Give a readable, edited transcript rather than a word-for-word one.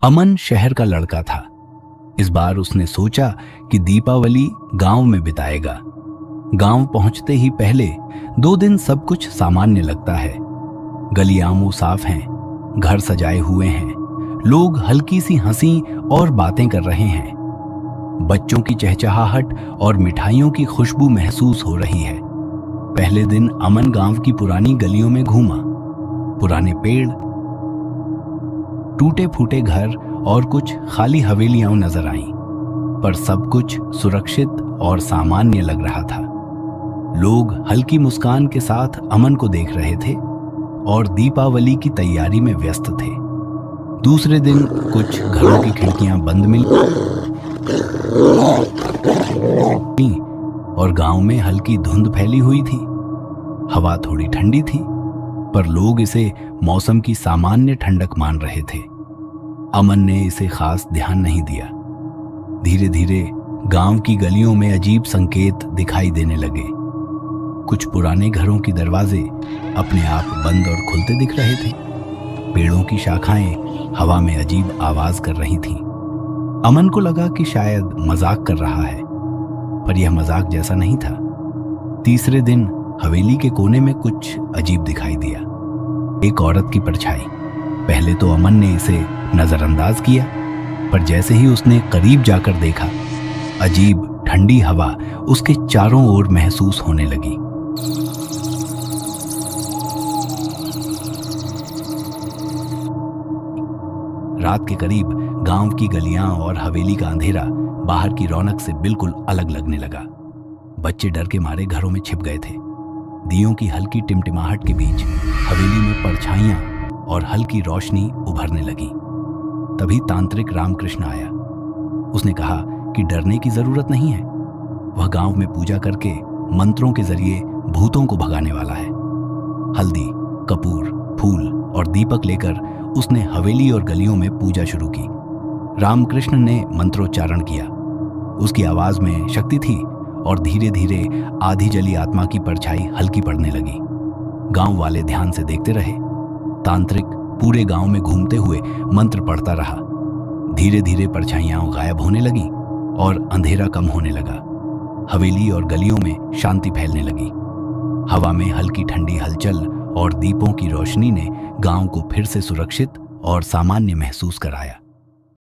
अमन शहर का लड़का था। इस बार उसने सोचा कि दीपावली गांव में बिताएगा। गांव पहुंचते ही पहले 2 दिन सब कुछ सामान्य लगता है। गलियां साफ हैं, घर सजाए हुए हैं, लोग हल्की सी हंसी और बातें कर रहे हैं। बच्चों की चहचहाहट और मिठाइयों की खुशबू महसूस हो रही है। पहले दिन अमन गांव की पुरानी गलियों में घूमा। पुराने पेड़, टूटे फूटे घर और कुछ खाली हवेलियां नजर आईं, पर सब कुछ सुरक्षित और सामान्य लग रहा था। लोग हल्की मुस्कान के साथ अमन को देख रहे थे और दीपावली की तैयारी में व्यस्त थे। दूसरे दिन कुछ घरों की खिड़कियां बंद मिली और गांव में हल्की धुंध फैली हुई थी। हवा थोड़ी ठंडी थी, पर लोग इसे मौसम की सामान्य ठंडक मान रहे थे। अमन ने इसे खास ध्यान नहीं दिया। धीरे धीरे गांव की गलियों में अजीब संकेत दिखाई देने लगे। कुछ पुराने घरों के दरवाजे अपने आप बंद और खुलते दिख रहे थे। पेड़ों की शाखाएं हवा में अजीब आवाज कर रही थीं। अमन को लगा कि शायद मजाक कर रहा है, पर यह मजाक जैसा नहीं था। तीसरे दिन हवेली के कोने में कुछ अजीब दिखाई दिया। एक औरत की परछाई। पहले तो अमन ने इसे नजरअंदाज किया, पर जैसे ही उसने करीब जाकर देखा, अजीब ठंडी हवा उसके चारों ओर महसूस होने लगी। रात के करीब गांव की गलियां और हवेली का अंधेरा बाहर की रौनक से बिल्कुल अलग लगने लगा। बच्चे डर के मारे घरों में छिप गए थे। दियों की हल्की टिमटिमाहट के बीच हवेली में परछाइयां और हल्की रोशनी उभरने लगी। तभी तांत्रिक रामकृष्ण आया। उसने कहा कि डरने की जरूरत नहीं है। वह गांव में पूजा करके मंत्रों के जरिए भूतों को भगाने वाला है। हल्दी, कपूर, फूल और दीपक लेकर उसने हवेली और गलियों में पूजा शुरू की। रामकृष्ण ने मंत्रोच्चारण किया। उसकी आवाज में शक्ति थी और धीरे धीरे आधी जली आत्मा की परछाई हल्की पड़ने लगी। गांव वाले ध्यान से देखते रहे। तांत्रिक पूरे गांव में घूमते हुए मंत्र पढ़ता रहा। धीरे धीरे परछाइयां गायब होने लगी और अंधेरा कम होने लगा। हवेली और गलियों में शांति फैलने लगी। हवा में हल्की ठंडी हलचल और दीपों की रोशनी ने गांव को फिर से सुरक्षित और सामान्य महसूस कराया।